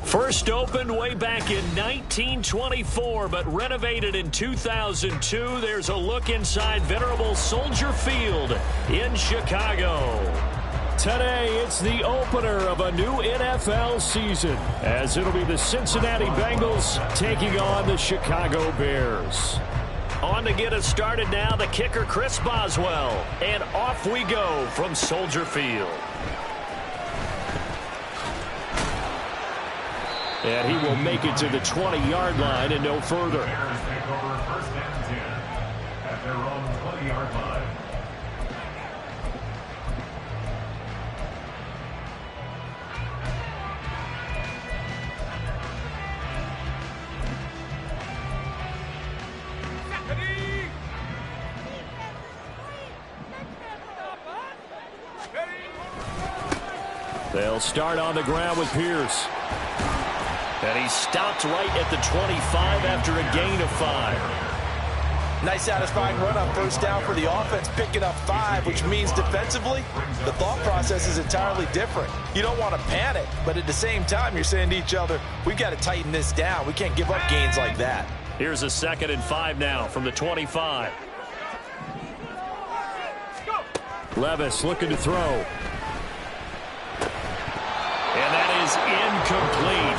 First opened way back in 1924, but renovated in 2002. There's a look inside venerable Soldier Field in Chicago. Today, it's the opener of a new NFL season, as it'll be the Cincinnati Bengals taking on the Chicago Bears. On to get us started now, the kicker Chris Boswell. And off we go from Soldier Field. And he will make it to the 20-yard line and no further. Bears take over first and 10 at their own 20-yard line. They'll start on the ground with Pierce. And he stopped right at the 25 after a gain of 5. Nice satisfying run on first down for the offense, picking up 5, which means defensively, the thought process is entirely different. You don't want to panic, but at the same time, you're saying to each other, we've got to tighten this down. We can't give up gains like that. Here's a 2nd and 5 now from the 25. Levis looking to throw. And that is incomplete.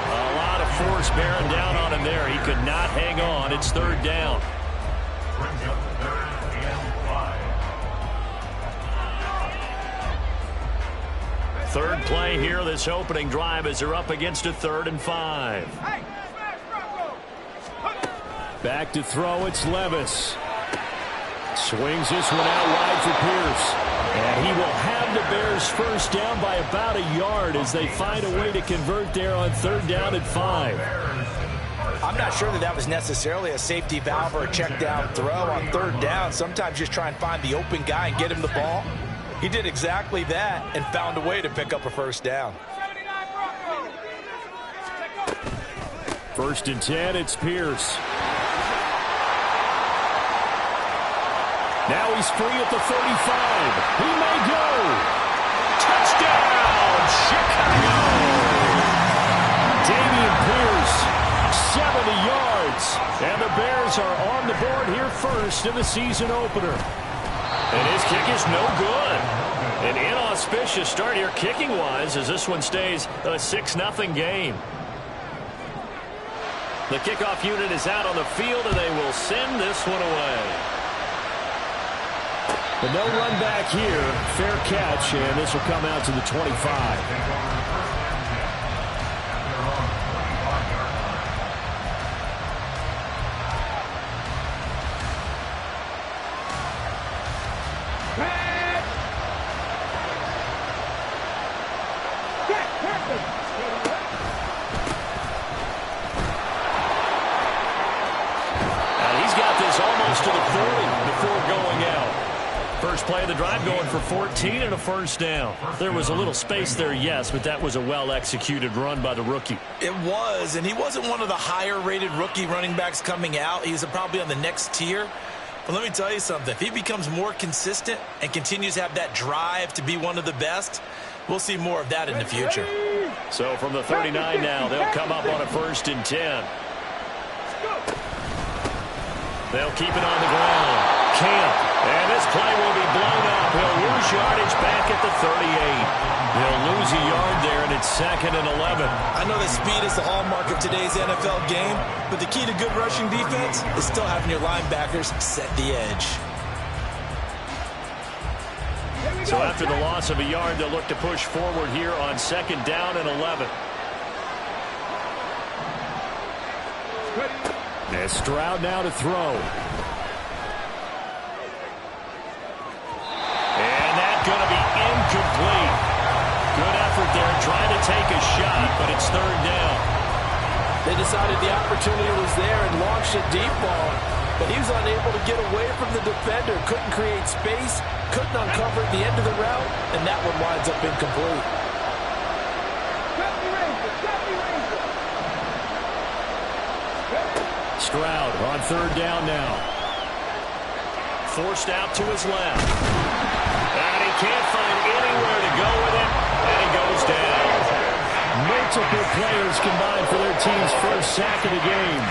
A lot of force bearing down on him there. He could not hang on. It's 3rd down. Brings up 3rd and 5. Third play here, this opening drive, as they're up against a 3rd and 5. Back to throw, it's Levis. Swings this one out wide for Pierce. And he will have the Bears first down by about a yard as they find a way to convert there on 3rd down and 5. I'm not sure that was necessarily a safety valve or a check down throw on 3rd down. Sometimes just try and find the open guy and get him the ball. He did exactly that and found a way to pick up a first down. 1st and 10, it's Pierce. Now he's free at the 35. He may go. Touchdown, Chicago! Dameon Pierce, 70 yards. And the Bears are on the board here first in the season opener. And his kick is no good. An inauspicious start here kicking-wise as this one stays a 6-0 game. The kickoff unit is out on the field, and they will send this one away. But no run back here. Fair catch, and this will come out to the 25. Play of the drive going for 14 and a first down. There was a little space there, yes, but that was a well-executed run by the rookie. It was, and he wasn't one of the higher-rated rookie running backs coming out. He's probably on the next tier. But let me tell you something. If he becomes more consistent and continues to have that drive to be one of the best, we'll see more of that in the future. So from the 39 now, they'll come up on a 1st and 10. They'll keep it on the ground. Camp. And this play will be blown up. He'll lose yardage back at the 38. He'll lose a yard there, and it's 2nd and 11. I know that speed is the hallmark of today's NFL game, but the key to good rushing defense is still having your linebackers set the edge. So after the loss of a yard, they'll look to push forward here on 2nd down and 11. has Stroud now to throw. And that's going to be incomplete. Good effort there trying to take a shot, but it's third down. They decided the opportunity was there and launched a deep ball, but he was unable to get away from the defender, couldn't create space, couldn't uncover the end of the route, and that one winds up incomplete. Stroud on third down now. Forced out to his left. And he can't find anywhere to go with it, and he goes down. Multiple players combined for their team's first sack of the game.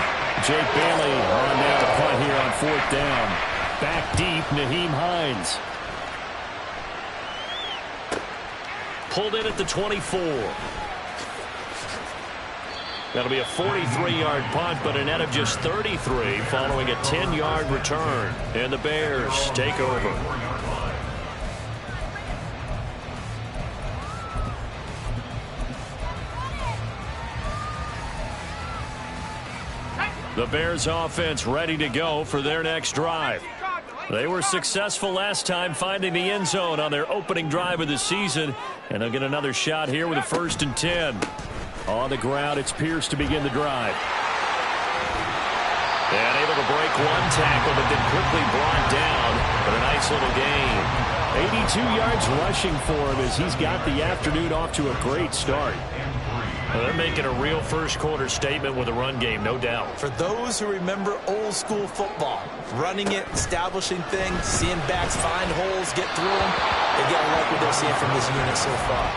Jake Bailey on now to punt here on fourth down. Back deep, Nyheim Hines. Pulled in at the 24. That'll be a 43-yard punt, but a net of just 33 following a 10-yard return. And the Bears take over. The Bears offense ready to go for their next drive. They were successful last time finding the end zone on their opening drive of the season, and they'll get another shot here with a 1st and 10. On the ground, it's Pierce to begin the drive. And able to break one tackle, but then quickly brought down. But a nice little gain. 82 yards rushing for him as he's got the afternoon off to a great start. Well, they're making a real first-quarter statement with a run game, no doubt. For those who remember old-school football, running it, establishing things, seeing backs find holes, get through them, they got to like what they're seeing from this unit so far.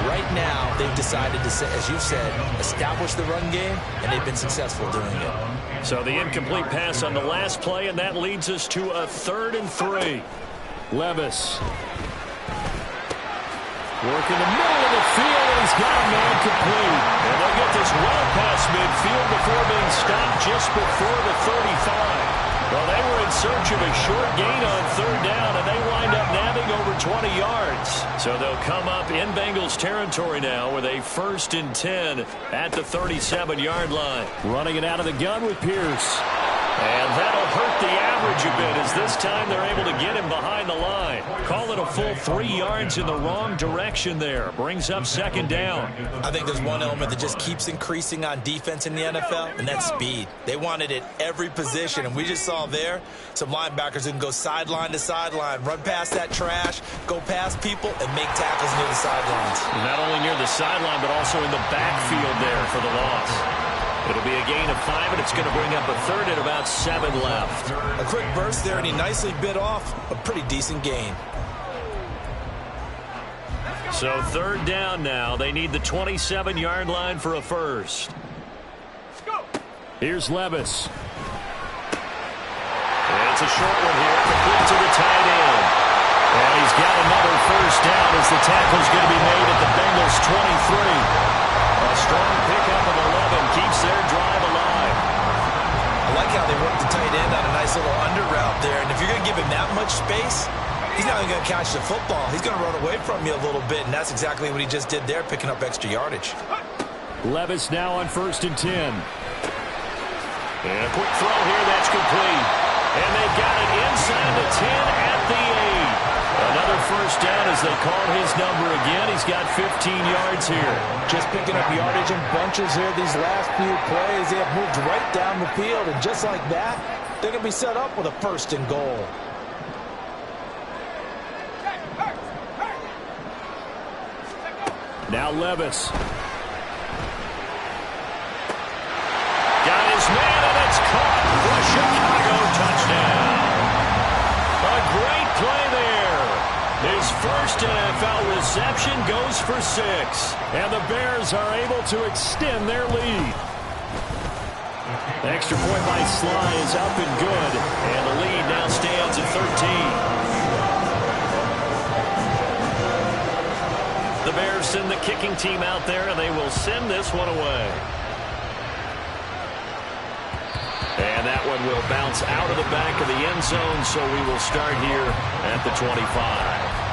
Right now, they've decided to, as you said, establish the run game, and they've been successful doing it. So the incomplete pass on the last play, and that leads us to a 3rd and 3. Levis. Working the middle of the field, and he's got a man complete. And they'll get this well past midfield before being stopped just before the 35. Well, they were in search of a short gain on third down, and they wind up nabbing over 20 yards. So they'll come up in Bengals territory now with a 1st and 10 at the 37-yard line. Running it out of the gun with Pierce. And that'll hurt the average a bit as this time they're able to get him behind the line. Call it a full 3 yards in the wrong direction there. Brings up 2nd down. I think there's one element that just keeps increasing on defense in the NFL, and that's speed. They want it at every position, and we just saw there some linebackers who can go sideline to sideline, run past that trash, go past people, and make tackles near the sidelines. Not only near the sideline, but also in the backfield there for the loss. It'll be a gain of 5, and it's going to bring up a 3rd and about 7 left. A quick burst there, and he nicely bit off a pretty decent gain. So 3rd down now. They need the 27-yard line for a first. Here's Levis. And it's a short one here. Complete to the tight end. And he's got another first down as the tackle's going to be made at the Bengals 23. A strong pickup of 11 keeps their drive alive. I like how they work the tight end on a nice little under route there. And if you're going to give him that much space, he's not even going to catch the football. He's going to run away from you a little bit, and that's exactly what he just did there, picking up extra yardage. Levis now on 1st and 10. And a quick throw here, that's complete. And they've got it inside the 10 at the 8. Another first down as they call his number again. He's got 15 yards here. Just picking up yardage in bunches here these last few plays. They have moved right down the field, and just like that, they're going to be set up with a 1st and goal. Now Levis. Got his man, and it's caught for a Chicago touchdown. A great play there. His first NFL reception goes for 6. And the Bears are able to extend their lead. The extra point by Sly is up and good. And the lead now stands at 13. The Bears send the kicking team out there, and they will send this one away. And that one will bounce out of the back of the end zone, so we will start here at the 25.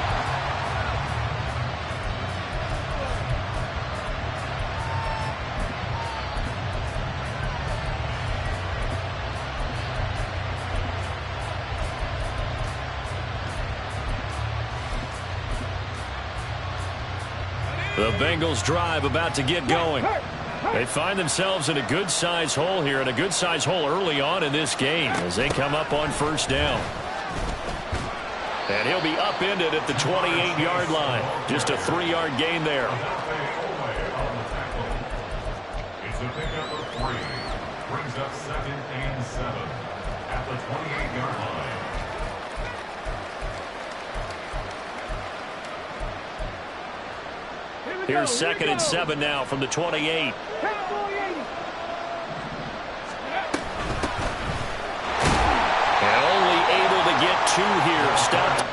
The Bengals drive about to get going. They find themselves in a good-sized hole here, and a good-sized hole early on in this game as they come up on first down. And he'll be upended at the 28-yard line. Just a 3-yard gain there. It's a pickup of 3. Brings up 2nd and 7 at the 28-yard line. Here's 2nd and 7 now from the 28. And only able to get 2 here. Stopped.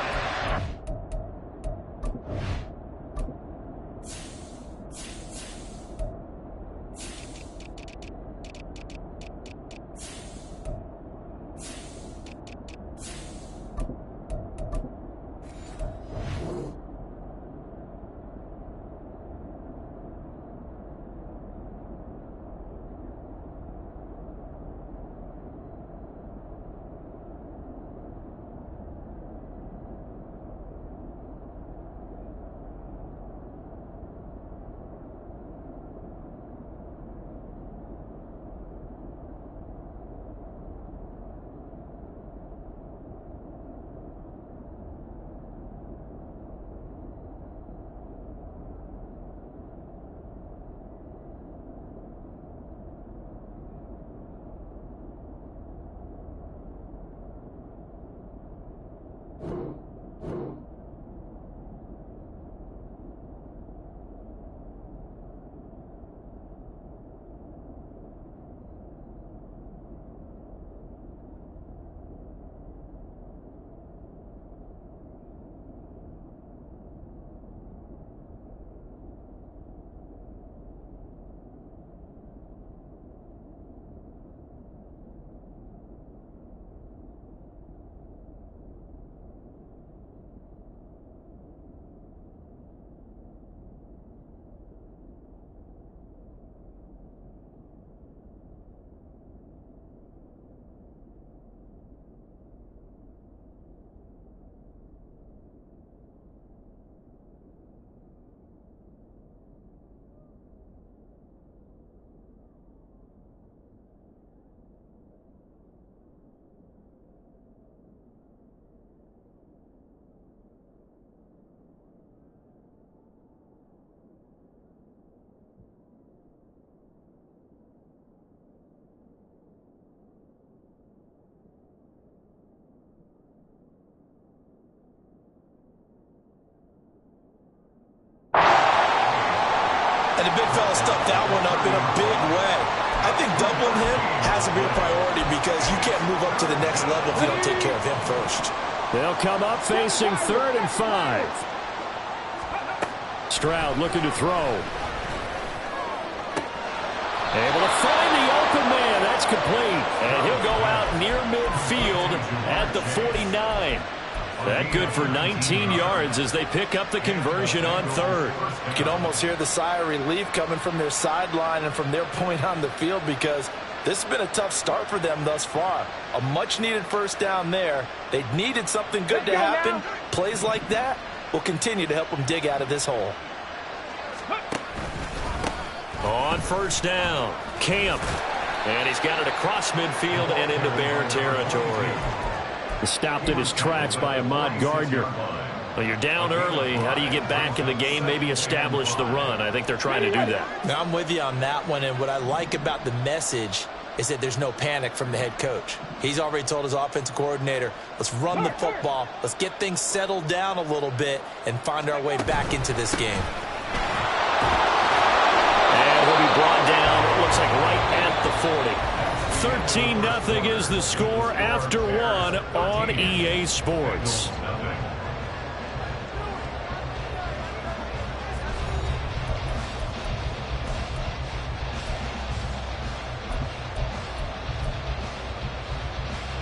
And the big fella stuffed that one up in a big way. I think doubling him has to be a priority because you can't move up to the next level if you don't take care of him first. They'll come up facing 3rd and 5. Stroud looking to throw. Able to find the open man. That's complete. And he'll go out near midfield at the 49. That good for 19 yards as they pick up the conversion on 3rd. You can almost hear the sigh of relief coming from their sideline and from their point on the field because this has been a tough start for them thus far. A much-needed first down there. They needed something good to happen. Plays like that will continue to help them dig out of this hole. On first down, Camp. And he's got it across midfield and into Bear territory. Stopped in his tracks by Ahmad Gardner. Well, you're down early. How do you get back in the game? Maybe establish the run. I think they're trying to do that. Now, I'm with you on that one, and what I like about the message is that there's no panic from the head coach. He's already told his offensive coordinator, let's run the football, let's get things settled down a little bit and find our way back into this game. And he'll be brought down, it looks like right at the 40. 13-0 is the score after 1 on EA Sports.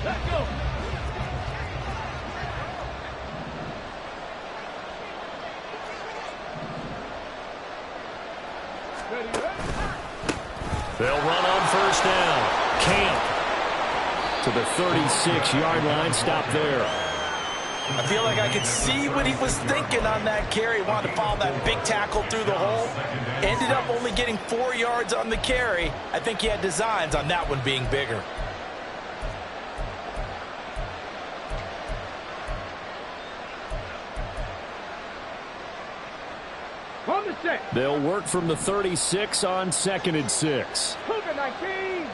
Let's go. They'll run on first down. Camp to the 36-yard line. Stop there. I feel like I could see what he was thinking on that carry. He wanted to follow that big tackle through the hole. Ended up only getting 4 yards on the carry. I think he had designs on that one being bigger. They'll work from the 36 on 2nd and 6. Cougar 19.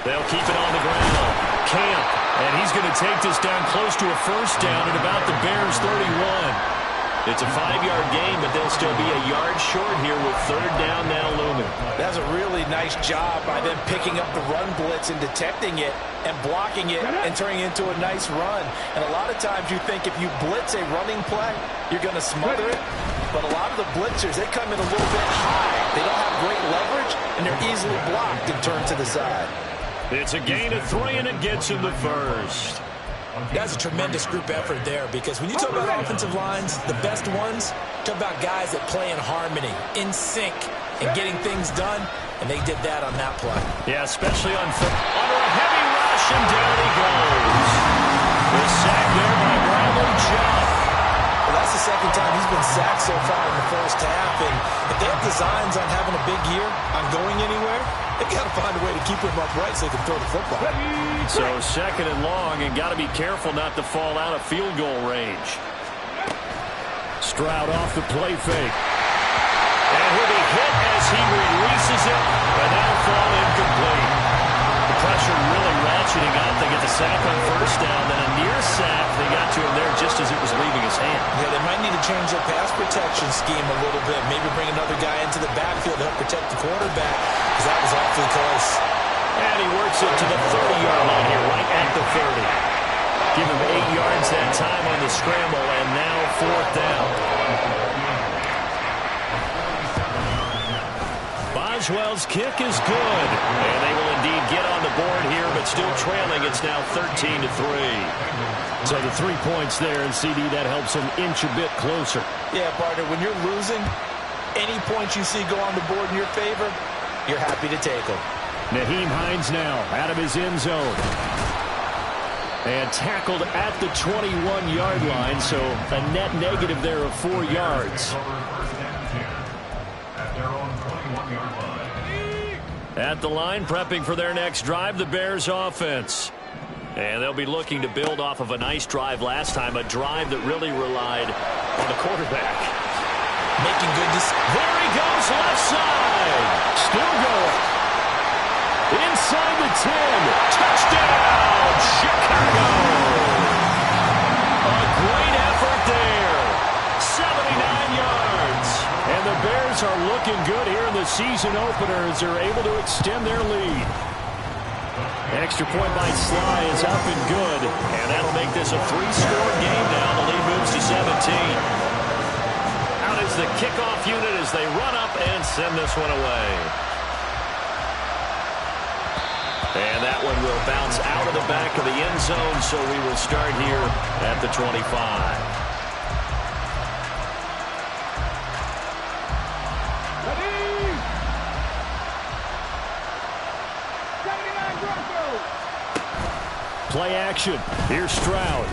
They'll keep it on the ground. Camp, and he's going to take this down close to a first down at about the Bears' 31. It's a 5-yard gain, but they'll still be a yard short here with 3rd down now looming. That's a really nice job by them picking up the run blitz and detecting it and blocking it and turning it into a nice run. And a lot of times you think if you blitz a running play, you're going to smother it. But a lot of the blitzers, they come in a little bit high. They don't have great leverage, and they're easily blocked and turned to the side. It's a gain of 3, and it gets in the first. That's a tremendous group effort there, because when you talk about offensive lines, the best ones, talk about guys that play in harmony, in sync, and getting things done, and they did that on that play. Yeah, especially under a heavy rush, and down he goes. The sack there by Bradley Chubb. Well, that's the second time he's been sacked so far in the first half, and if they have designs on having a big year, on going anywhere, they've got to find a way to keep him upright so they can throw the football. So 2nd and long, and got to be careful not to fall out of field goal range. Stroud off the play fake. And he'll be hit as he releases it, but that'll fall incomplete. The pressure really ratcheting up. They get the sack on first down, then a near sack. They got to him there just as it was leaving his hand. Yeah, they might need to change their pass protection scheme a little bit. Maybe bring another guy into the backfield to help protect the quarterback, because that was awfully close. And he works it to the 30-yard line here, right at the 30. Give him 8 yards that time on the scramble, and now 4th down. Boswell's kick is good, and they will indeed get on the board here, but still trailing. It's now 13-3. So the 3 points there, and CD, that helps them inch a bit closer. Yeah, partner, when you're losing, any points you see go on the board in your favor, you're happy to take them. Nyheim Hines now out of his end zone. And tackled at the 21-yard line, so a net negative there of 4 yards. At the line, prepping for their next drive, the Bears offense. And they'll be looking to build off of a nice drive last time, a drive that really relied on the quarterback. Making good decisions. There he goes, left side. Still going. Inside the 10. Touchdown, Chicago. A great effort there. 79 yards. And the Bears are looking good here in the season opener as they're able to extend their lead. Extra point by Sly is up and good. And that'll make this a 3-score game now. The lead moves to 17. Out is the kickoff unit as they run up and send this one away. And that one will bounce out of the back of the end zone, so we will start here at the 25. Play action. Here's Stroud.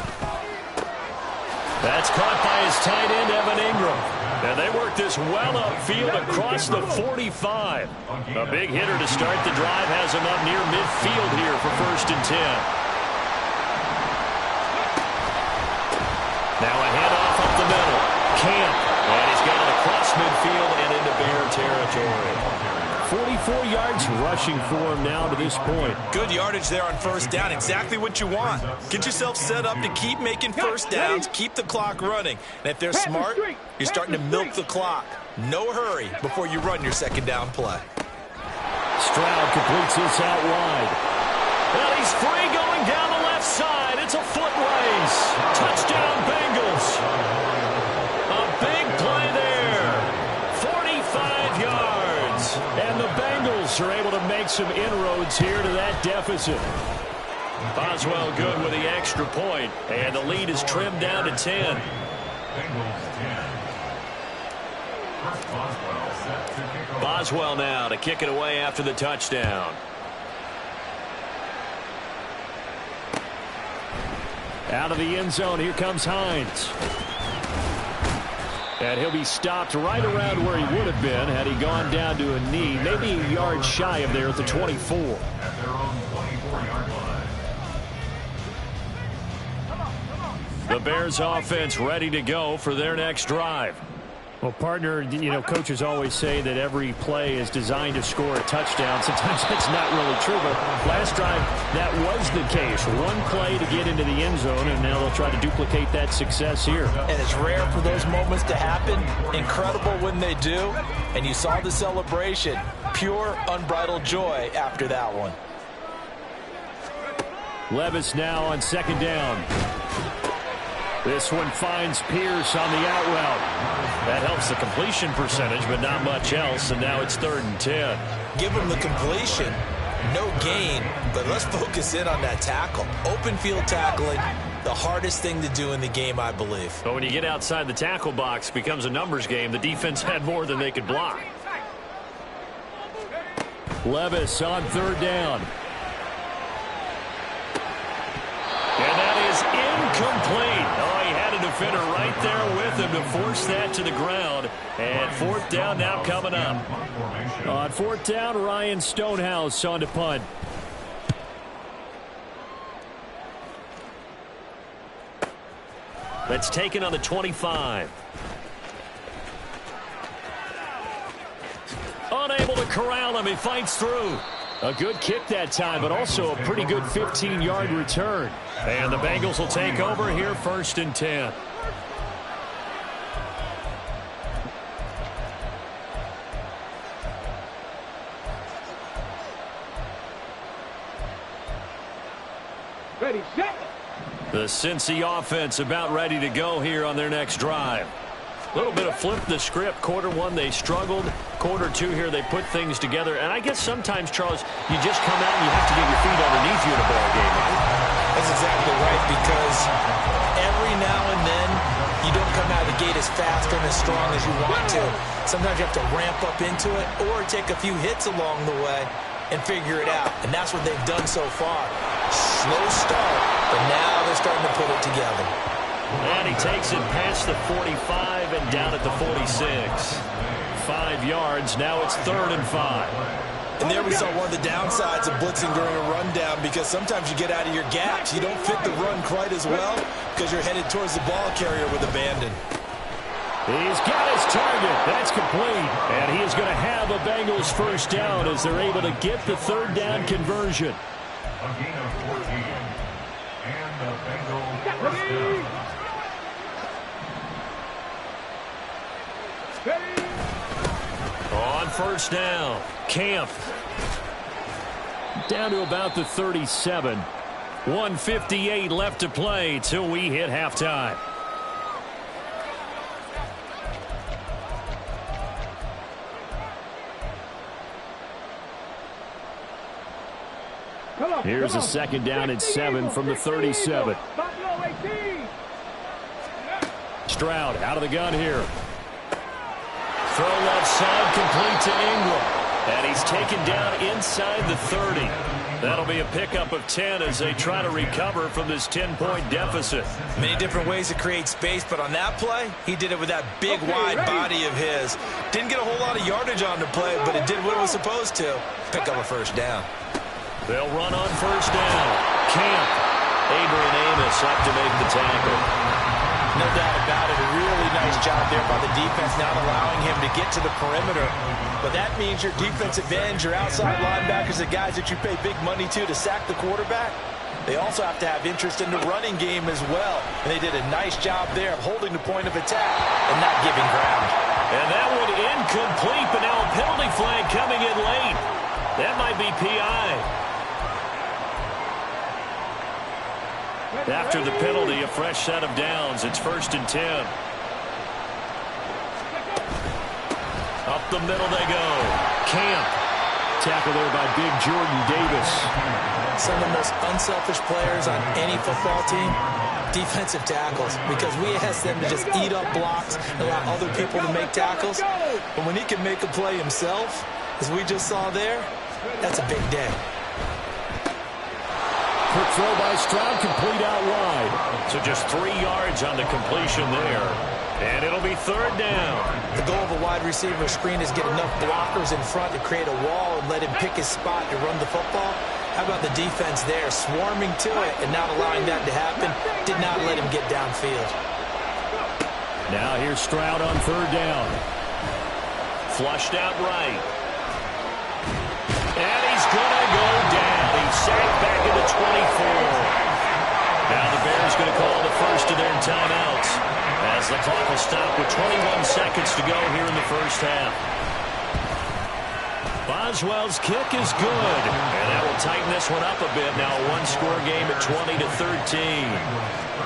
That's caught by his tight end, Evan Ingram. And they work this well upfield across the 45. A big hitter to start the drive has him up near midfield here for 1st and 10. Now a handoff up the middle. Camp. And he's got it across midfield and into Bear territory. 44 yards rushing for him now to this point. Good yardage there on 1st down. Exactly what you want. Get yourself set up to keep making 1st downs, keep the clock running. And if they're smart, you're starting to milk the clock. No hurry before you run your 2nd down play. Stroud completes this out wide. Well, he's free going down the left side. It's a foot race. Touchdown, Bengals. A big play there. 45 yards. And the Bengals are able to make some inroads here to that deficit. Boswell good with the extra point, and the lead is trimmed down to 10. Boswell now to kick it away after the touchdown. Out of the end zone, here comes Hines. And he'll be stopped right around where he would have been had he gone down to a knee, maybe a yard shy of there at the 24. At their own 24-yard line. The Bears offense ready to go for their next drive. Well, partner, coaches always say that every play is designed to score a touchdown. Sometimes that's not really true, but last drive, that was the case. One play to get into the end zone, and now they'll try to duplicate that success here. And it's rare for those moments to happen. Incredible when they do. And you saw the celebration. Pure, unbridled joy after that one. Levis now on second down. This one finds Pierce on the out route. That helps the completion percentage, but not much else, and now it's 3rd and 10. Give him the completion. No gain, but let's focus in on that tackle. Open field tackling, the hardest thing to do in the game, I believe. But when you get outside the tackle box, it becomes a numbers game. The defense had more than they could block. Levis on 3rd down. And that is incomplete. Oh, he had a defender right there with him to force that to the ground. And 4th down now coming up. On 4th down, Ryan Stonehouse on to punt. That's taken on the 25. Unable to corral him. He fights through. A good kick that time, but also a pretty good 15-yard return. And the Bengals will take over here 1st and 10. Ready, set. The Cincy offense about ready to go here on their next drive. A little bit of flip the script. Quarter 1, they struggled. Quarter 2 here, they put things together. And I guess sometimes, Charles, you just come out and you have to get your feet underneath you in a ball game, right? That's exactly right, because every now and then you don't come out of the gate as fast and as strong as you want to. Sometimes you have to ramp up into it or take a few hits along the way and figure it out. And that's what they've done so far. Slow start, but now they're starting to put it together. And he takes it past the 45 and down at the 46. 5 yards. Now it's 3rd and 5. And there we saw one of the downsides of blitzing during a rundown, because sometimes you get out of your gaps. You don't fit the run quite as well because you're headed towards the ball carrier with abandon. He's got his target. That's complete. And he is going to have a Bengals 1st down as they're able to get the 3rd down conversion. A gain of 14. And the Bengals 1st down. On 1st down, Camp. Down to about the 37. 1:58 left to play till we hit halftime. Here's a 2nd down and 7 from the 37. Stroud out of the gun here. Throw left side, complete to Ingram. And he's taken down inside the 30. That'll be a pickup of 10 as they try to recover from this 10-point deficit. Many different ways to create space, but on that play, he did it with that big, wide body of his. Didn't get a whole lot of yardage on the play, but it did what it was supposed to. Pick up a 1st down. They'll run on 1st down. Camp. Adrian Amos up to make the tackle. No doubt about it. A really nice job there by the defense, not allowing him to get to the perimeter. But that means your defensive ends, your outside linebackers, the guys that you pay big money to sack the quarterback, they also have to have interest in the running game as well. And they did a nice job there of holding the point of attack and not giving ground. And that one incomplete, but now a penalty flag coming in late. That might be PI. After the penalty, a fresh set of downs. It's 1st and 10. Up the middle they go. Camp. Tackle there by big Jordan Davis. Some of the most unselfish players on any football team, defensive tackles, because we ask them to just eat up blocks and allow other people to make tackles. But when he can make a play himself, as we just saw there, that's a big day. Quick throw by Stroud, complete out wide. So just 3 yards on the completion there. And it'll be third down. The goal of a wide receiver screen is get enough blockers in front to create a wall and let him pick his spot to run the football. How about the defense there, swarming to it and not allowing that to happen? Did not let him get downfield. Now here's Stroud on third down. Flushed out right. And he's going to go down. He's sacked back at the 24. Now the Bears going to call the first of their timeouts as the clock will stop with 21 seconds to go here in the first half. Boswell's kick is good, and that will tighten this one up a bit. Now a one-score game at 20-13.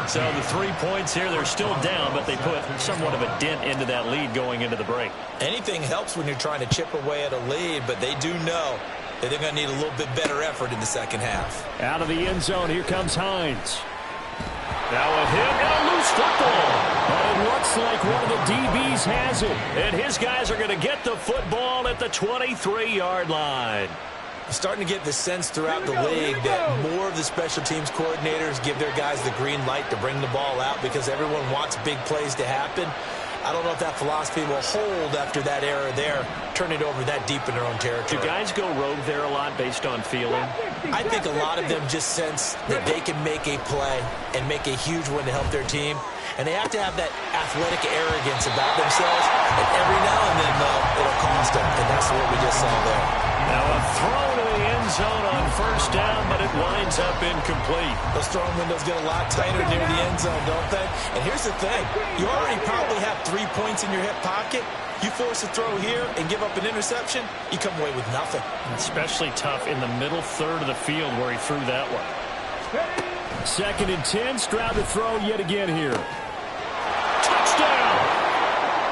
So the 3 points here, they're still down, but they put somewhat of a dent into that lead going into the break. Anything helps when you're trying to chip away at a lead, but they do know that they're going to need a little bit better effort in the second half. Out of the end zone, here comes Hines. Now a hit and a loose football. But it looks like one of the DBs has it. And his guys are going to get the football at the 23-yard line. Starting to get the sense throughout the league that more of the special teams coordinators give their guys the green light to bring the ball out because everyone wants big plays to happen. I don't know if that philosophy will hold after that error there, turn it over that deep in their own territory. Do guys go rogue there a lot based on feeling? I think a lot of them just sense that they can make a play and make a huge one to help their team. And they have to have that athletic arrogance about themselves. And every now and then, though, it'll cost them. And that's what we just saw there. Now a throw to the end zone on first down, but it winds up incomplete. Those throwing windows get a lot tighter near the end zone, don't they? And here's the thing. You already probably have 3 points in your hip pocket. You force a throw here and give up an interception, you come away with nothing. Especially tough in the middle third of the field where he threw that one. 2nd and 10, Stroud to throw yet again here. Touchdown!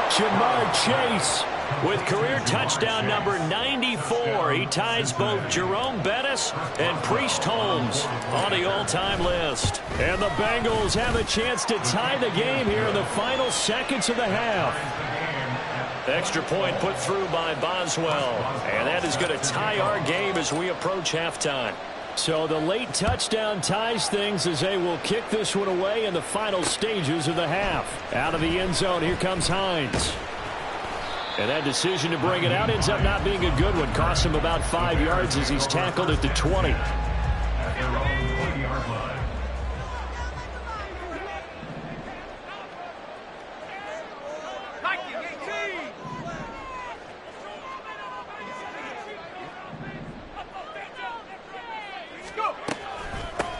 Jamar Chase. With career touchdown number 94, he ties both Jerome Bettis and Priest Holmes on the all-time list. And the Bengals have a chance to tie the game here in the final seconds of the half. Extra point put through by Boswell. And that is going to tie our game as we approach halftime. So the late touchdown ties things as they will kick this one away in the final stages of the half. Out of the end zone, here comes Hines. And that decision to bring it out ends up not being a good one. Costs him about 5 yards as he's tackled at the 20.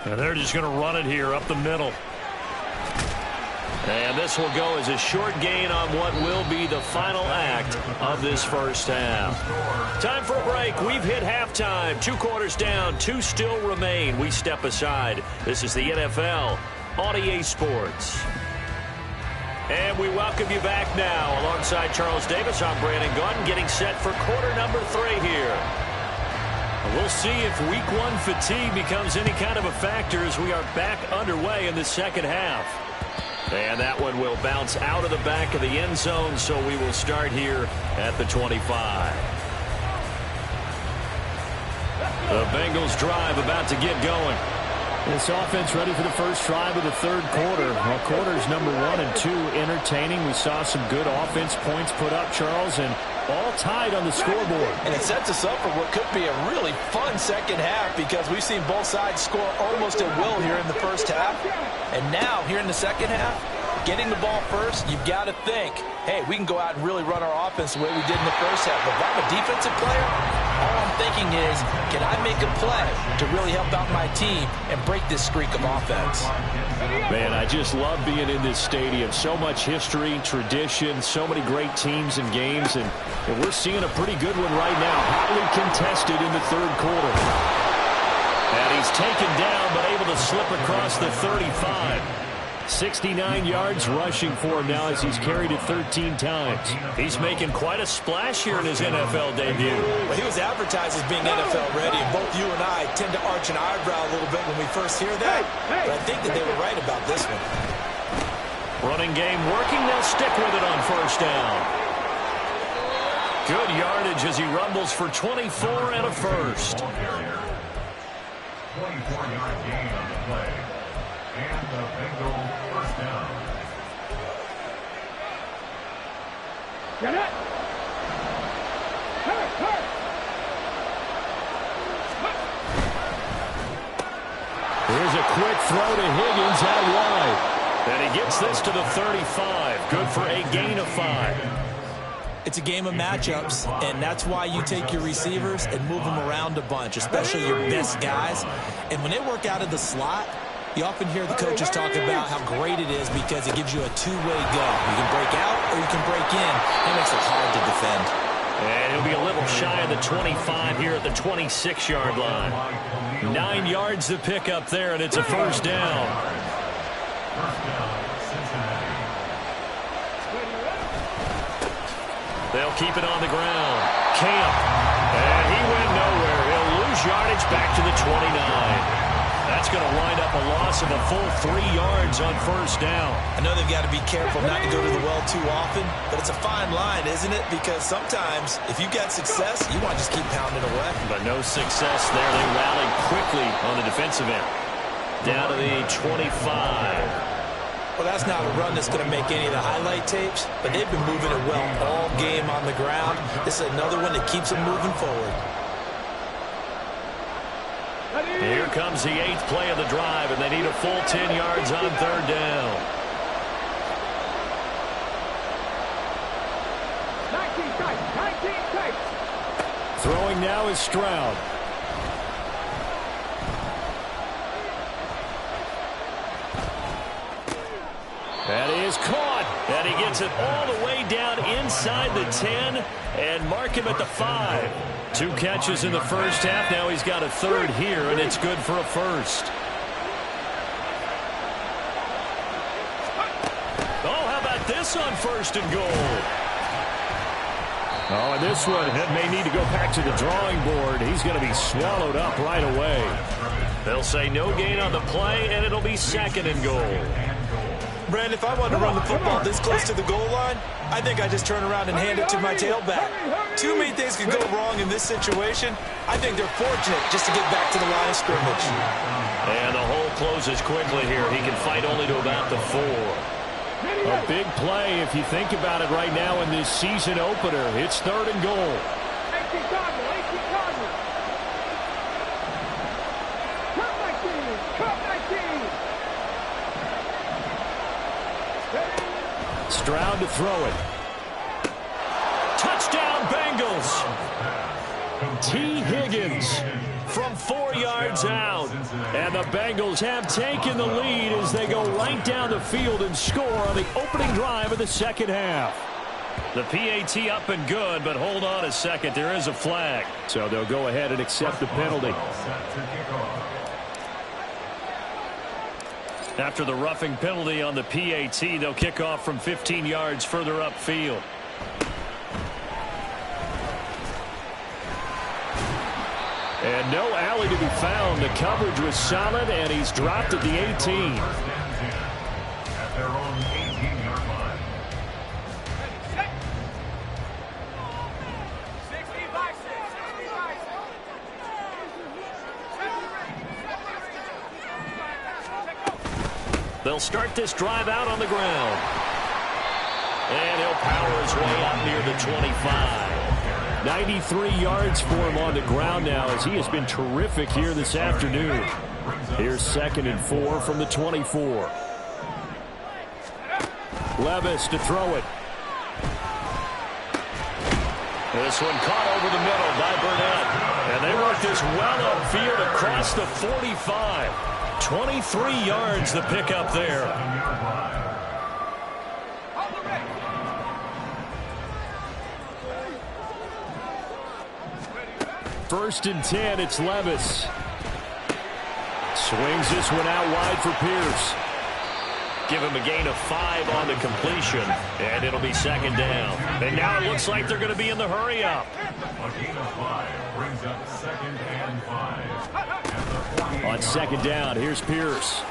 And they're just going to run it here up the middle. And this will go as a short gain on what will be the final act of this first half. Time for a break. We've hit halftime. 2 quarters down, 2 still remain. We step aside. This is the NFL on EA Sports. And we welcome you back now. Alongside Charles Davis, I'm Brandon Gunn, getting set for quarter number 3 here. We'll see if week 1 fatigue becomes any kind of a factor as we are back underway in the second half. And that one will bounce out of the back of the end zone, so we will start here at the 25. The Bengals drive about to get going. This offense ready for the first drive of the third quarter. Well, quarters number 1 and 2 entertaining. We saw some good offense points put up, Charles, and all tied on the scoreboard. And it sets us up for what could be a really fun second half because we've seen both sides score almost at will here in the first half. And now, here in the second half, getting the ball first, you've got to think, hey, we can go out and really run our offense the way we did in the first half. But if I'm a defensive player, all I'm thinking is, can I make a play to really help out my team and break this streak of offense? Man, I just love being in this stadium. So much history, tradition, so many great teams and games, and we're seeing a pretty good one right now, hotly contested in the third quarter. And he's taken down, but able to slip across the 35. 69 yards rushing for him now as he's carried it 13 times. He's making quite a splash here in his NFL debut. Well, he was advertised as being NFL ready, and both you and I tend to arch an eyebrow a little bit when we first hear that. But I think that they were right about this one. Running game working. They'll stick with it on first down. Good yardage as he rumbles for 24 and a first. 24-yard gain on the play. And the Bengal first down. Get it! Hurt! Here's a quick throw to Higgins out wide. And he gets this to the 35. Good for a gain of 5. It's a game of matchups, and that's why you take your receivers and move them around a bunch, especially your best guys. And when they work out of the slot, you often hear the coaches talk about how great it is because it gives you a two-way go. You can break out or you can break in. It makes it hard to defend. And he'll be a little shy of the 25 here at the 26-yard line. 9 yards to pick up there, and it's a first down. First down, Cincinnati. They'll keep it on the ground. Camp. And he went nowhere. He'll lose yardage back to the 29. That's going to wind up a loss of a full 3 yards on first down. I know they've got to be careful not to go to the well too often, but it's a fine line, isn't it? Because sometimes if you got success, you want to just keep pounding away. But no success there. They rallied quickly on the defensive end. Down to the 25. Well, that's not a run that's going to make any of the highlight tapes, but they've been moving it well all game on the ground. This is another one that keeps them moving forward. Here comes the 8th play of the drive, and they need a full 10 yards on third down. 19 tight. Throwing now is Stroud. That is caught, and he gets it all the way down inside the 10 and mark him at the 5. 2 catches in the first half. Now he's got a third here, and it's good for a first. Oh, how about this on first and goal? Oh, and this one may need to go back to the drawing board. He's going to be swallowed up right away. They'll say no gain on the play, and it'll be second and goal. Brandon, if I wanted to run the football this close to the goal line, I think I just turn around and hand it to my tailback. Too many things could go wrong in this situation. I think they're fortunate just to get back to the line of scrimmage. And the hole closes quickly here. He can fight only to about the 4. A big play if you think about it right now in this season opener. It's third and goal. 18 Cardinals. Cut 19. Stroud to throw it. Touchdown, Bengals. T. Higgins from 4 yards out. And the Bengals have taken the lead as they go right down the field and score on the opening drive of the second half. The PAT up and good, but hold on a second. There is a flag. So they'll go ahead and accept the penalty. After the roughing penalty on the PAT, they'll kick off from 15 yards further upfield. And no alley to be found. The coverage was solid, and he's dropped at the 18. At their own 18-yard line. They'll start this drive out on the ground. And he'll power his way out near the 25. 93 yards for him on the ground now as he has been terrific here this afternoon. Here's 2nd and 4 from the 24. Levis to throw it. This one caught over the middle by Burnett. And they work this well upfield across the 45. 23 yards to pick up there. First and 10, it's Levis. Swings this one out wide for Pierce. Give him a gain of 5 on the completion, and it'll be second down. And now it looks like they're going to be in the hurry-up. A gain of 5 brings up 2nd and 5. On second down, here's Pierce.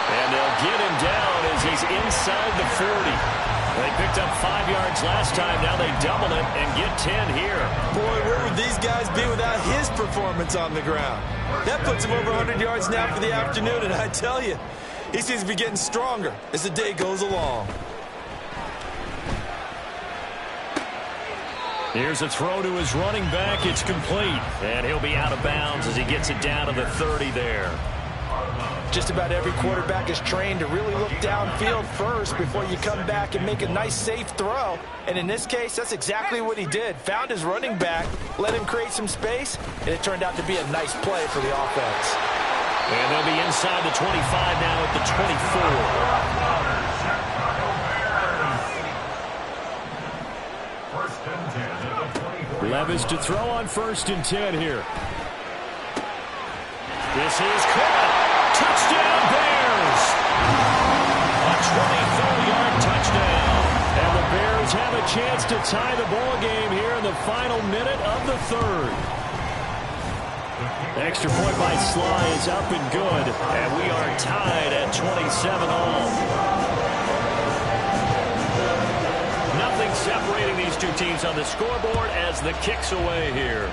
And they'll get him down as he's inside the 40. They picked up 5 yards last time. Now they double it and get 10 here. Boy, where would these guys be without his performance on the ground? That puts him over 100 yards now for the afternoon, and I tell you, he seems to be getting stronger as the day goes along. Here's a throw to his running back. It's complete. And he'll be out of bounds as he gets it down to the 30 there. Just about every quarterback is trained to really look downfield first before you come back and make a nice, safe throw. And in this case, that's exactly what he did. Found his running back, let him create some space, and it turned out to be a nice play for the offense. And they'll be inside the 25 now at the 24. Levis to throw on 1st and 10 here. This is caught. Touchdown, Bears! A 24-yard touchdown. And the Bears have a chance to tie the ball game here in the final minute of the 3rd. Extra point by Sly is up and good. And we are tied at 27 all. Nothing separating these two teams on the scoreboard as the kick's away here.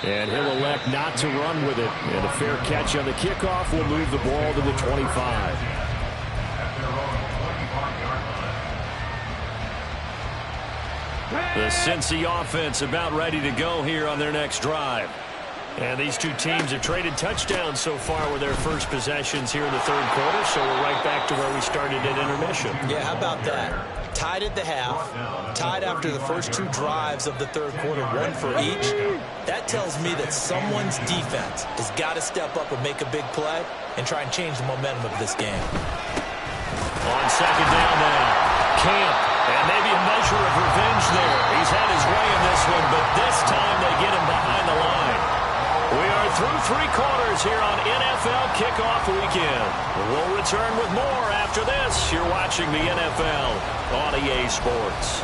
And he'll elect not to run with it. And a fair catch on the kickoff will move the ball to the 25. The Cincy offense about ready to go here on their next drive. And these two teams have traded touchdowns so far with their first possessions here in the 3rd quarter, so we're right back to where we started at intermission. Yeah, how about that? Tied at the half, tied after the first 2 drives of the 3rd quarter, 1 for each. That tells me that someone's defense has got to step up and make a big play and try and change the momentum of this game. On 2nd down now, Camp, and maybe a measure of revenge there. He's had his way in this one, but this time they get him behind the line. We are through 3 quarters here on NFL Kickoff Weekend. We'll return with more after this. You're watching the NFL on EA Sports.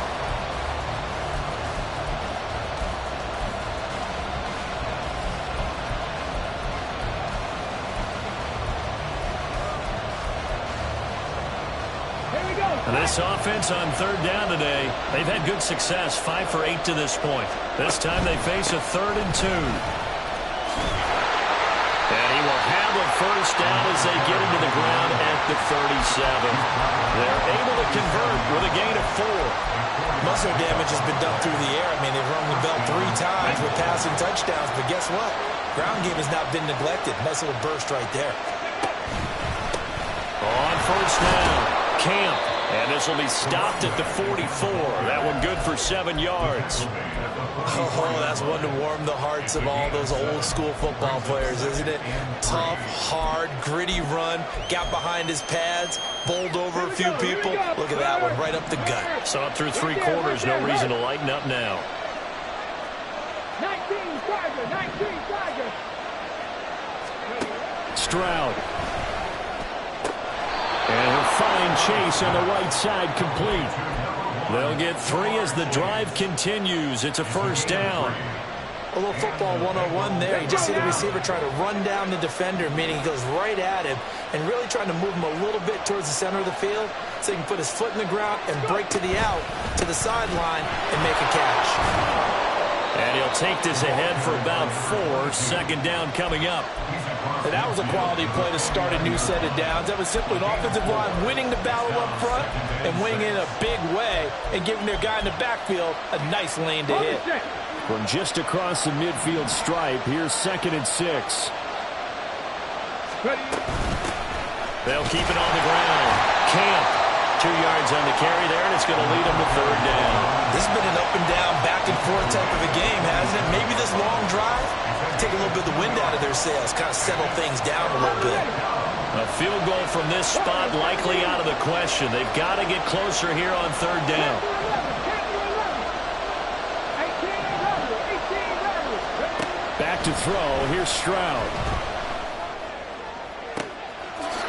This offense on 3rd down today, they've had good success, 5 for 8 to this point. This time they face a 3rd and 2. And he will have a first down as they get into the ground at the 37. They're able to convert with a gain of 4. Muscle damage has been done through the air. I mean, they've rung the bell 3 times with passing touchdowns, but guess what? Ground game has not been neglected. Nice little burst right there. On 1st down, Camp. And this will be stopped at the 44. That one good for 7 yards. Oh, that's one to warm the hearts of all those old school football players, isn't it? Tough, hard, gritty run. Got behind his pads, bowled over a few people. Look at that one, right up the gut. Saw it through 3 quarters. No reason to lighten up now. 19 Tiger, 19 Tiger. Stroud. And he'll find Chase on the right side complete. They'll get 3 as the drive continues. It's a first down. A little football 101 there. You just see the receiver trying to run down the defender, meaning he goes right at him and really trying to move him a little bit towards the center of the field so he can put his foot in the ground and break to the out, to the sideline, and make a catch. And he'll take this ahead for about 4. 2nd down coming up. And that was a quality play to start a new set of downs. That was simply an offensive line winning the battle up front and winning in a big way and giving their guy in the backfield a nice lane to hit. From just across the midfield stripe, here's 2nd and 6. They'll keep it on the ground. Camp. 2 yards on the carry there, and it's going to lead them to 3rd down. This has been an up and down, back and forth type of a game, hasn't it? Maybe this long drive, take a little bit of the wind out of their sails, kind of settle things down a little bit. A field goal from this spot likely out of the question. They've got to get closer here on 3rd down. Back to throw. Here's Stroud.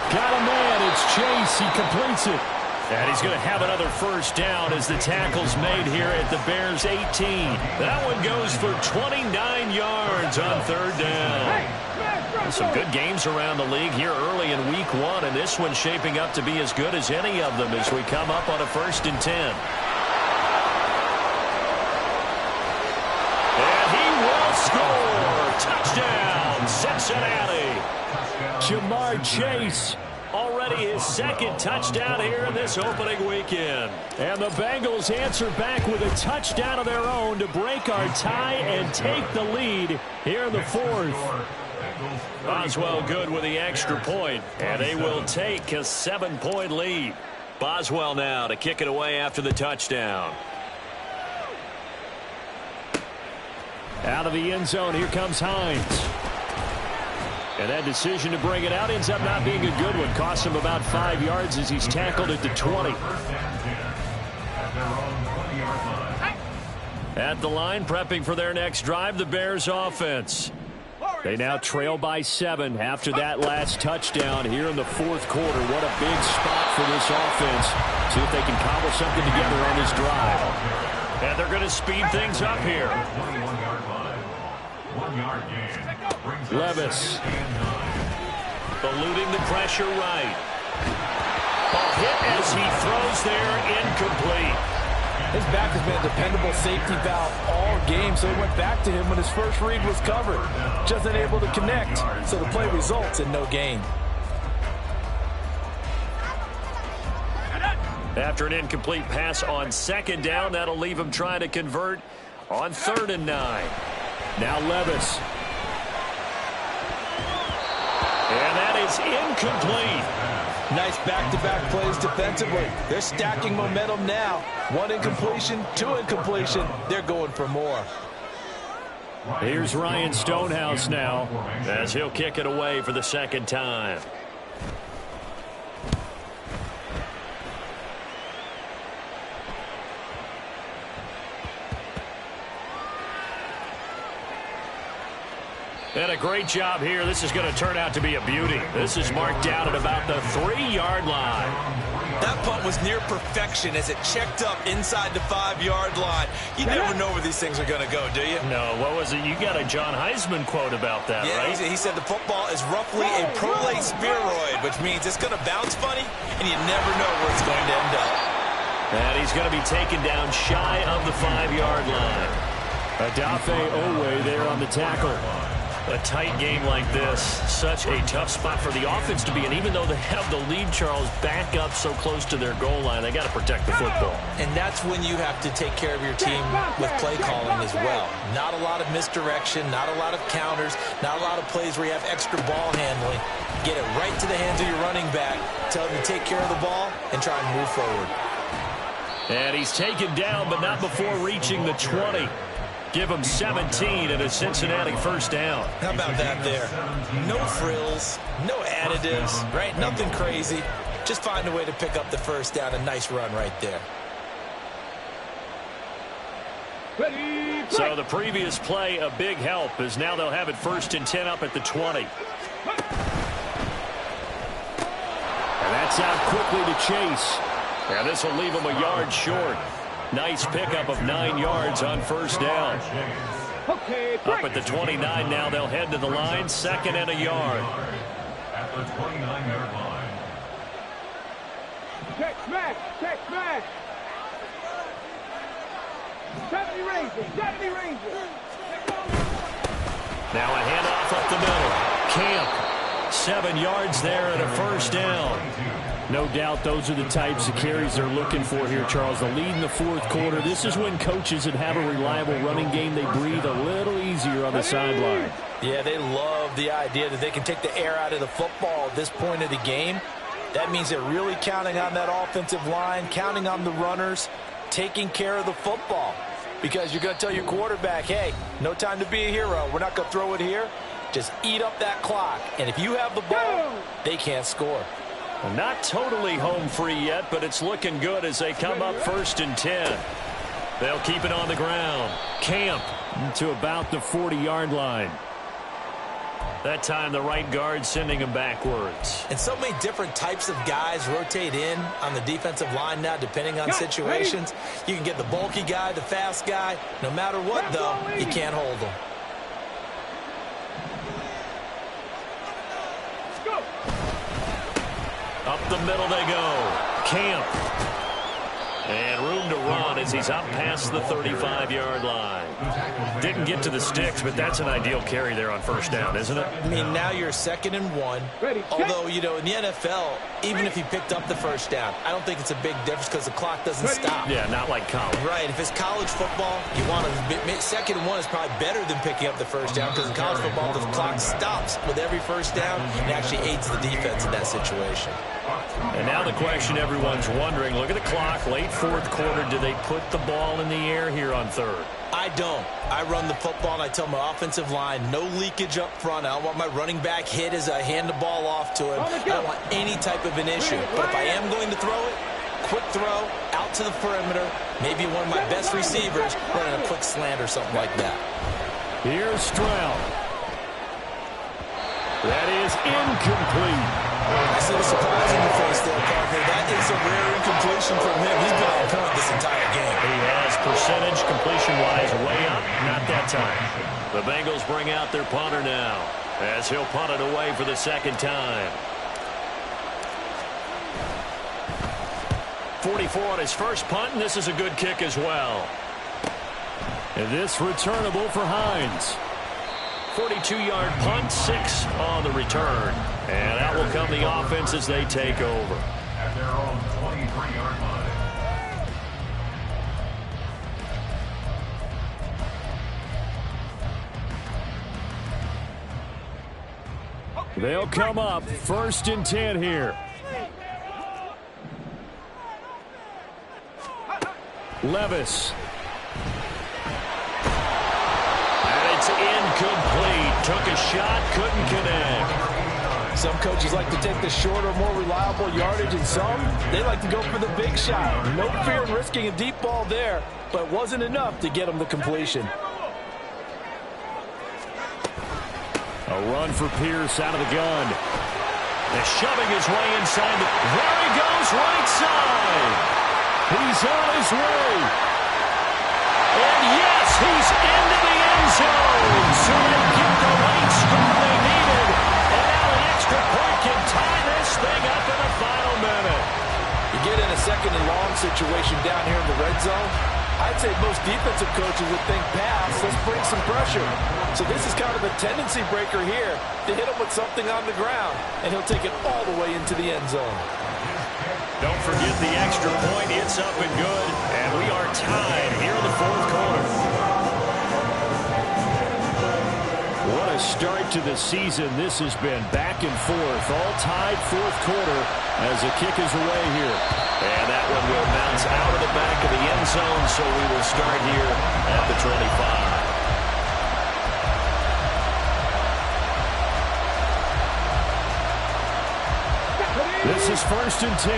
Got a man. It's Chase. He completes it. And he's going to have another first down as the tackle's made here at the Bears' 18. That one goes for 29 yards on 3rd down. Some good games around the league here early in week 1, and this one's shaping up to be as good as any of them as we come up on a 1st and 10. And he will score. Touchdown, Cincinnati. Jamar Chase. Already his 2nd touchdown here in this opening weekend. And the Bengals answer back with a touchdown of their own to break our tie and take the lead here in the 4th. Boswell good with the extra point, and they will take a 7-point lead. Boswell now to kick it away after the touchdown. Out of the end zone, here comes Hines. And that decision to bring it out ends up not being a good one. Costs him about 5 yards as he's tackled at the 20. At the line, prepping for their next drive, the Bears offense. They now trail by 7 after that last touchdown here in the 4th quarter. What a big spot for this offense. See if they can cobble something together on this drive. And they're going to speed things up here. Levis. Eluding the pressure right. Ball hit as he throws there, incomplete. His back has been a dependable safety valve all game, so he went back to him when his first read was covered. Just unable to connect, so the play results in no gain. After an incomplete pass on 2nd down, that'll leave him trying to convert on 3rd and 9. Now Levis. And that is incomplete. Nice back-to-back plays defensively. They're stacking momentum now. 1 incompletion, 2 incompletion. They're going for more. Here's Ryan Stonehouse now as he'll kick it away for the 2nd time. And a great job here. This is going to turn out to be a beauty. This is marked down at about the 3-yard line. That punt was near perfection as it checked up inside the 5-yard line. You never know where these things are going to go, do you? No, what was it? You got a John Heisman quote about that, right? Yeah, he said the football is roughly a prolate spheroid, which means it's going to bounce funny, and you never know where it's going to end up. And he's going to be taken down shy of the 5-yard line. Adafe Owe there on the tackle. A tight game like this, such a tough spot for the offense to be in. Even though they have the lead, Charles, back up so close to their goal line, they got to protect the football. And that's when you have to take care of your team with play calling as well. Not a lot of misdirection, not a lot of counters, not a lot of plays where you have extra ball handling. Get it right to the hands of your running back, tell him to take care of the ball, and try and move forward. And he's taken down, but not before reaching the 20. Give him 17 and a Cincinnati 1st down. How about that there? No frills, no additives, right? Nothing crazy. Just find a way to pick up the 1st down. A nice run right there. So the previous play, a big help, as now they'll have it 1st and 10 up at the 20. And that's out quickly to Chase. And this will leave him a yard short. Nice pickup of 9 yards on 1st down. Up at the 29 now, they'll head to the line, 2nd and a yard. At the 29-yard line. Check smash, check smash. 70 Rangers, 70 Rangers. Now a handoff up the middle. Camp, 7 yards there and a 1st down. No doubt those are the types of carries they're looking for here, Charles. The lead in the 4th quarter. This is when coaches that have a reliable running game, they breathe a little easier on the sideline. Yeah, they love the idea that they can take the air out of the football at this point of the game. That means they're really counting on that offensive line, counting on the runners, taking care of the football. Because you're going to tell your quarterback, hey, no time to be a hero. We're not going to throw it here. Just eat up that clock. And if you have the ball, they can't score. Well, not totally home free yet, but it's looking good as they come up 1st and 10. They'll keep it on the ground. Camp to about the 40-yard line. That time the right guard sending him backwards. And so many different types of guys rotate in on the defensive line now, depending on situations. You can get the bulky guy, the fast guy. No matter what, though, you can't hold them. the middle they go. Camp. And room to run as he's up past the 35-yard line. Didn't get to the sticks, but that's an ideal carry there on first down, isn't it? I mean, now you're 2nd and 1. Although, you know, in the NFL, even if he picked up the first down, I don't think it's a big difference because the clock doesn't stop. Yeah, not like college. Right. If it's college football, you want to 2nd and 1 is probably better than picking up the first down because in college football, the clock stops with every first down and actually aids the defense in that situation. And now the question everyone's wondering, look at the clock, late 4th quarter. Do they put the ball in the air here on 3rd? I don't. I run the football, and I tell my offensive line, no leakage up front. I don't want my running back hit as I hand the ball off to him. I don't want any type of an issue. But if I am going to throw it, quick throw, out to the perimeter, maybe one of my best receivers running a quick slant or something like that. Here's Stroud. That is incomplete. I see the surprise in your face there, Parker. That is a rare incompletion from him. He's been on point this entire game. He has percentage completion-wise way up. Not that time. The Bengals bring out their punter now as he'll punt it away for the 2nd time. 44 on his first punt, and this is a good kick as well. And this returnable for Hines. 42-yard punt, 6 on the return. And out will come the offense as they take over. At their own 23-yard line. They'll come up 1st and 10 here. Levis. It's incomplete. Took a shot, couldn't connect. Some coaches like to take the shorter, more reliable yardage, and some, they like to go for the big shot. No fear in risking a deep ball there, but wasn't enough to get them the completion. A run for Pierce out of the gun. They're shoving his way inside. There he goes, right side. He's on his way. And yes, he's into the end zone. So they get the late score they needed. And now an extra point can tie this thing up in the final minute. You get in a 2nd and long situation down here in the red zone, I'd say most defensive coaches would think pass, let's bring some pressure. So this is kind of a tendency breaker here to hit him with something on the ground, and he'll take it all the way into the end zone. Don't forget the extra point. It's up and good. And we are tied here in the 4th quarter. What a start to the season this has been. Back and forth, all tied 4th quarter as the kick is away here. And that one will bounce out of the back of the end zone, so we will start here at the 25. This is 1st and 10.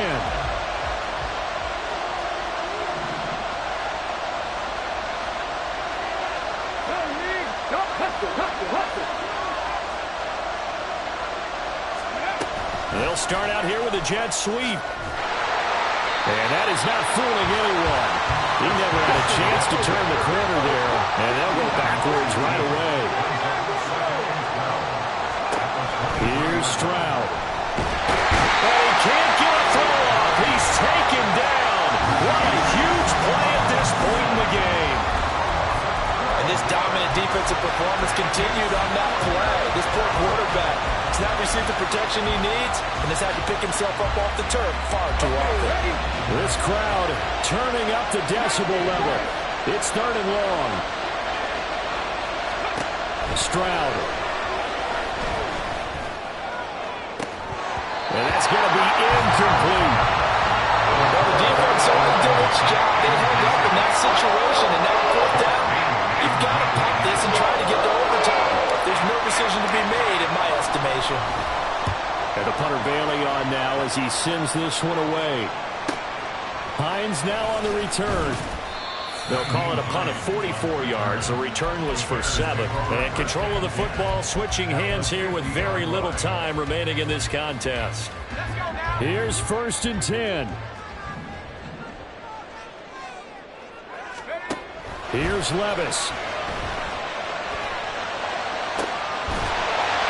They'll start out here with a jet sweep. And that is not fooling anyone. He never had a chance to turn the corner there, and they'll go backwards right away. Here's Stroud. But he can't get a throw off. He's taken down. What a huge play at this point in the game. And this dominant defensive performance continued on that play. This poor quarterback has not received the protection he needs and has had to pick himself up off the turf far too often. This crowd turning up the decibel level. It's 3rd and long. Stroud. And that's going to be incomplete. Well, the defense only did its job. They held up in that situation, and now 4th down. You've got to pop this and try to get to overtime. There's no decision to be made, in my estimation. And the punter Bailey on now as he sends this one away. Hines now on the return. They'll call it a punt of 44 yards. The return was for 7. And control of the football switching hands here with very little time remaining in this contest. Here's 1st and 10. Here's Levis.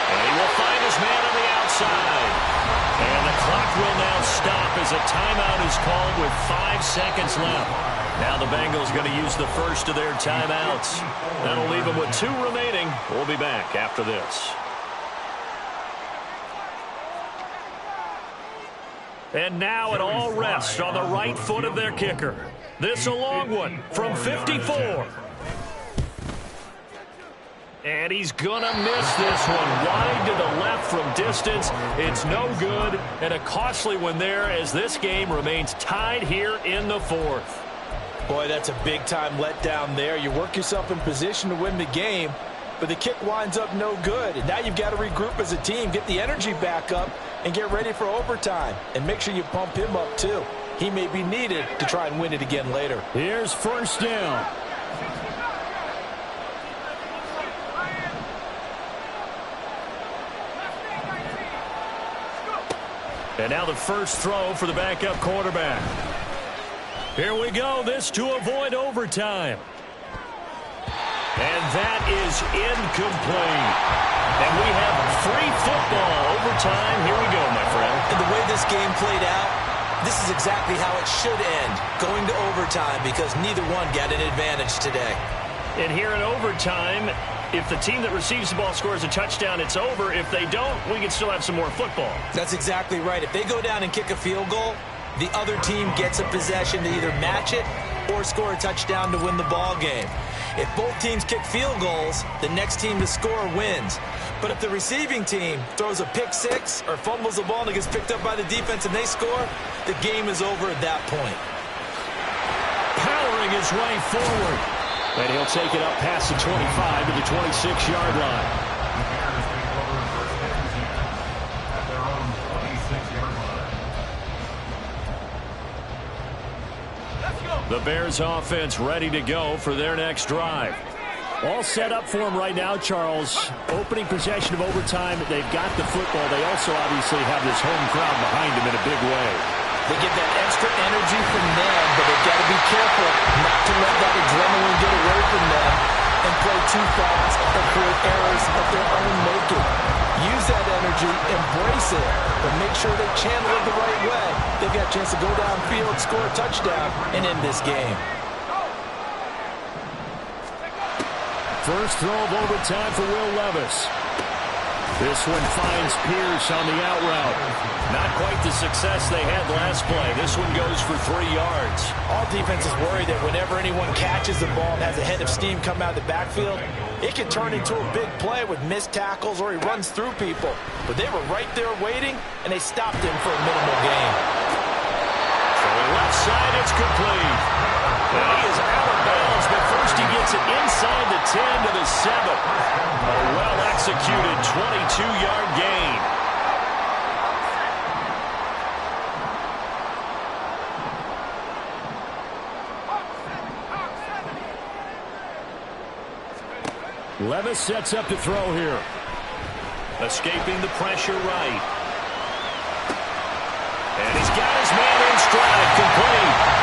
And he will find his man on the outside. And the clock will now stop as a timeout is called with 5 seconds left. Now the Bengals going to use the first of their timeouts. That'll leave them with 2 remaining. We'll be back after this. And now it all rests on the right foot of their kicker. This a long one from 54. And he's going to miss this one. Wide to the left from distance. It's no good. And a costly one there as this game remains tied here in the 4th. Boy, that's a big-time letdown there. You work yourself in position to win the game, but the kick winds up no good. And now you've got to regroup as a team, get the energy back up, and get ready for overtime. And make sure you pump him up, too. He may be needed to try and win it again later. Here's first down. And now the first throw for the backup quarterback. Here we go. This to avoid overtime. And that is incomplete. And we have free football. Overtime. Here we go, my friend. And the way this game played out, this is exactly how it should end, going to overtime, because neither one got an advantage today. And here in overtime, if the team that receives the ball scores a touchdown, it's over. If they don't, we can still have some more football. That's exactly right. If they go down and kick a field goal, the other team gets a possession to either match it or score a touchdown to win the ball game. If both teams kick field goals, the next team to score wins. But if the receiving team throws a pick six or fumbles the ball and it gets picked up by the defense and they score, the game is over at that point. Powering his way forward. And he'll take it up past the 25 to the 26-yard line. The Bears offense ready to go for their next drive. All set up for them right now, Charles. Opening possession of overtime. They've got the football. They also obviously have this home crowd behind them in a big way. They get that extra energy from them, but they've got to be careful not to let that adrenaline get away from them and play too fast or create errors of their own making. Use that energy, embrace it, but make sure they channel it the right way. They've got a chance to go downfield, score a touchdown, and end this game. First throw of overtime for Will Levis. This one finds Pierce on the out route. Not quite the success they had last play. This one goes for 3 yards. All defenses worry that whenever anyone catches the ball and has a head of steam come out of the backfield, it can turn into a big play with missed tackles or he runs through people. But they were right there waiting, and they stopped him for a minimal gain. So left side, it's complete. And he is out of bounds, but first he gets it inside the 10 to the 7. A well-executed 22-yard gain. Levis sets up to throw here. Escaping the pressure right. And he's got his man in stride, complete.